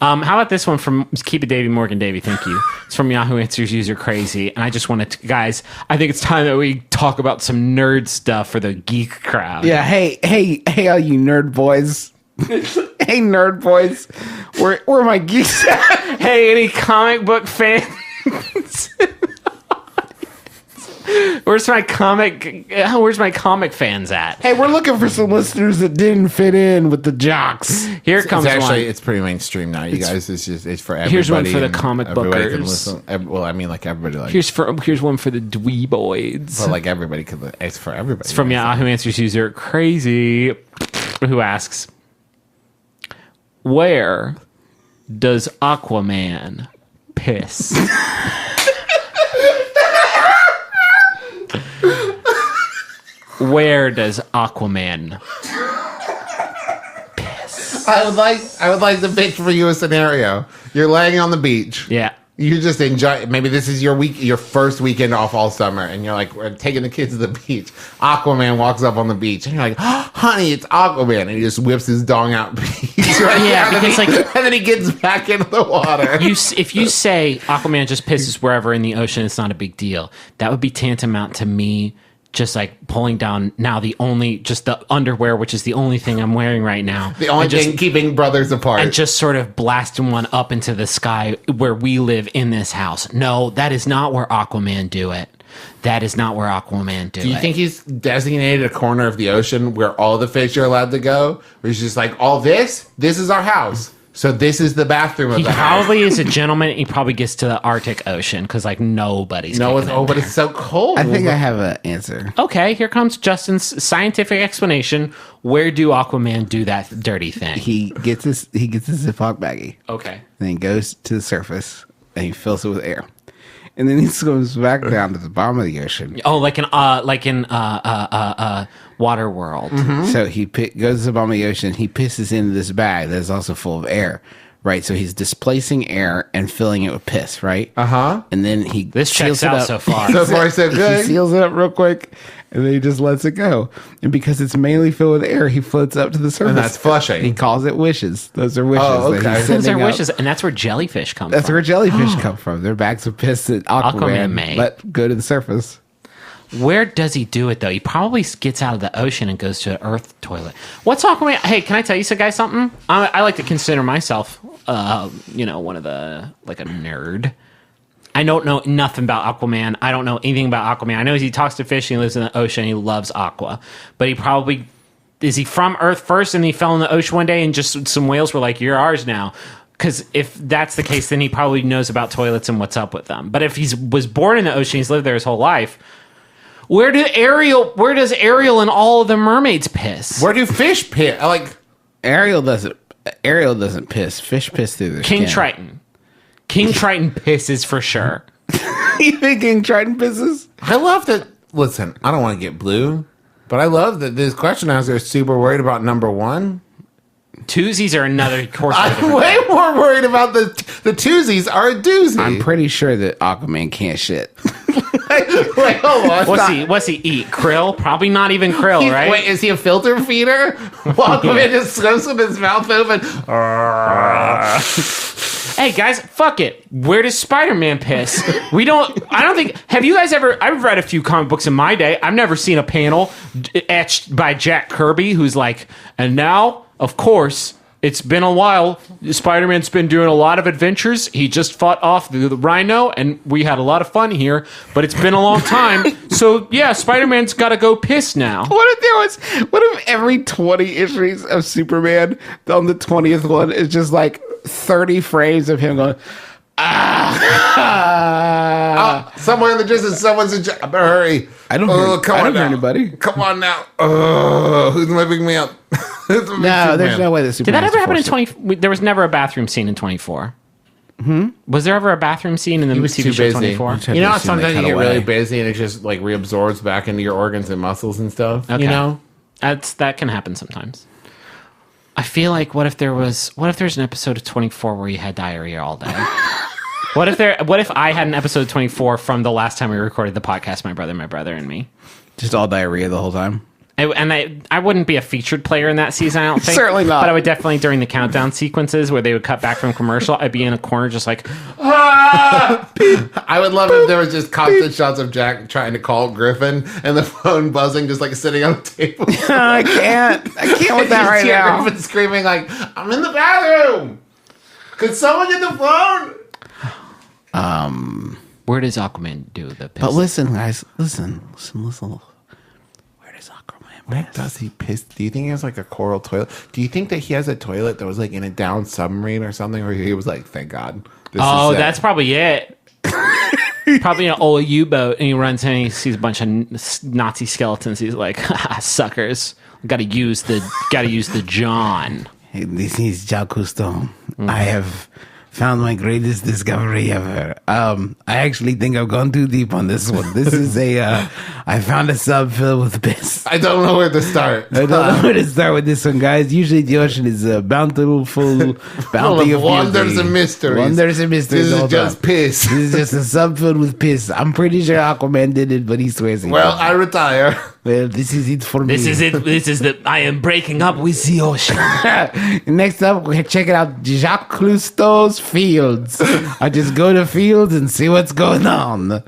How about this one from Keep It Davey Morgan Davey? Thank you. It's from Yahoo Answers user Crazy, and I just wanted to, guys. I think it's time that we talk about some nerd stuff for the geek crowd. Yeah. Hey, all you nerd boys. Hey, nerd boys. Where are my geeks at? Hey, any comic book fans? Where's my comic fans at? Hey, we're looking for some listeners that didn't fit in with the jocks. Here comes one. It's pretty mainstream now, you guys. It's for everybody. Here's one for the comic bookers. Well, I mean, like everybody. Like, here's one for the dweeboids. Well, like everybody could. It's for everybody. It's from Yahoo Answers user Crazy, who asks, "Where does Aquaman piss?" Where does Aquaman piss? I would like to pitch for you a scenario. You're laying on the beach. Yeah. You just enjoy. Maybe this is your first weekend off all summer, and you're like, we're taking the kids to the beach. Aquaman walks up on the beach, and you're like, oh, honey, it's Aquaman, and he just whips his dong out. Yeah, because and then he gets back into the water. If you say Aquaman just pisses wherever in the ocean, it's not a big deal. That would be tantamount to me just like pulling down now the underwear, which is the only thing I'm wearing right now. The only thing keeping brothers apart. And just sort of blasting one up into the sky where we live in this house. No, that is not where Aquaman do it. That is not where Aquaman do it. Do you think he's designated a corner of the ocean where all the fish are allowed to go? Where he's just like, all this is our house. So this is the bathroom of the house. He probably is a gentleman. He probably gets to the Arctic Ocean because like nobody's. But it's so cold. I think I have an answer. Okay, here comes Justin's scientific explanation. Where do Aquaman do that dirty thing? He gets a Ziploc baggie. Okay. Then he goes to the surface and he fills it with air. And then he swims back down to the bottom of the ocean. Oh, like in Water World. Mm-hmm. So he goes to the bottom of the ocean. He pisses into this bag that is also full of air, right? So he's displacing air and filling it with piss, right? And then this checks out so far. So far, so good. He seals it up real quick, and then he just lets it go. And because it's mainly filled with air, he floats up to the surface. And that's flushing. He calls it wishes. Those are wishes. Oh, okay. Those are wishes, and that's where jellyfish come from. That's where jellyfish come from. They're bags of piss that Aquaman made. Let go to the surface. Where does he do it, though? He probably gets out of the ocean and goes to the Earth toilet. What's Aquaman? Hey, can I tell you guys something? I like to consider myself, one of the, like a nerd. I don't know nothing about Aquaman. I don't know anything about Aquaman. I know he talks to fish and he lives in the ocean and he loves aqua. But he probably... Is he from Earth first and he fell in the ocean one day and just some whales were like, you're ours now? Because if that's the case, then he probably knows about toilets and what's up with them. But if he was born in the ocean, he's lived there his whole life... Where does Ariel and all of the mermaids piss? Where do fish piss? Ariel doesn't piss. Fish piss through their King skin. Triton. King Triton pisses for sure. You think King Triton pisses? I love that. Listen, I don't want to get blue, but I love that this question asker is super worried about number one. Twosies are another course. I'm way more worried about the twosies are a doozy. I'm pretty sure that Aquaman can't shit. Wait, hold on. What's he eat? Krill? Probably not even krill, right? Wait, is he a filter feeder? Aquaman just swims with his mouth open. Hey guys, fuck it. Where does Spider-Man piss? I don't think. Have you guys ever? I've read a few comic books in my day. I've never seen a panel etched by Jack Kirby who's like, and now, of course, it's been a while. Spider-Man's been doing a lot of adventures. He just fought off the Rhino, and we had a lot of fun here. But it's been a long time, so yeah, Spider-Man's got to go piss now. What if every 20 issues of Superman on the 20th one is just like 30 frames of him going, somewhere in the distance, someone's in. I better hurry. I don't hear anybody. Come on now. Who's moving me up? No, there's no way that Superman. Did that ever happen in 20? There was never a bathroom scene in 24. Was there ever a bathroom scene in the TV show 24? You know how sometimes you get really busy and it just like reabsorbs back into your organs and muscles and stuff? Okay. You know? That can happen sometimes. I feel like what if there's an episode of 24 where you had diarrhea all day? What if I had an episode of 24 from the last time we recorded the podcast, my brother and me? Just all diarrhea the whole time? I wouldn't be a featured player in that season, I don't think. Certainly not. But I would definitely, during the countdown sequences where they would cut back from commercial, I'd be in a corner just like, I would love if there was just constant shots of Jack trying to call Griffin and the phone buzzing, just like sitting on the table. I can't with that right now. Griffin screaming like, "I'm in the bathroom. Could someone get the phone?" where does Aquaman do the piss? But listen, guys, listen. Where does Aquaman Where piss? does he piss? Do you think he has like a coral toilet? Do you think that he has a toilet that was like in a downed submarine or something, where he was like, "Thank God." Oh, that's probably it. Probably an old U-boat, and he runs in and he sees a bunch of Nazi skeletons. He's like, suckers. Gotta use the John. Hey, this is Jacques Cousteau. I have found my greatest discovery ever. I actually think I've gone too deep on this one. This is I found a sub filled with piss. I don't know where to start. I don't know where to start with this one, guys. Usually the ocean is bounty Full of wonders beauty. and mysteries. Wonders and mysteries. This all is just time. piss. This is just a sub filled with piss. I'm pretty sure Aquaman did it, but he swears he Well, didn't. I retire. Well, this is it for me. This is it. This is the. I am breaking up with the ocean. Next up, we're checking out Jacques Cousteau's fields. I just go to fields and see what's going on.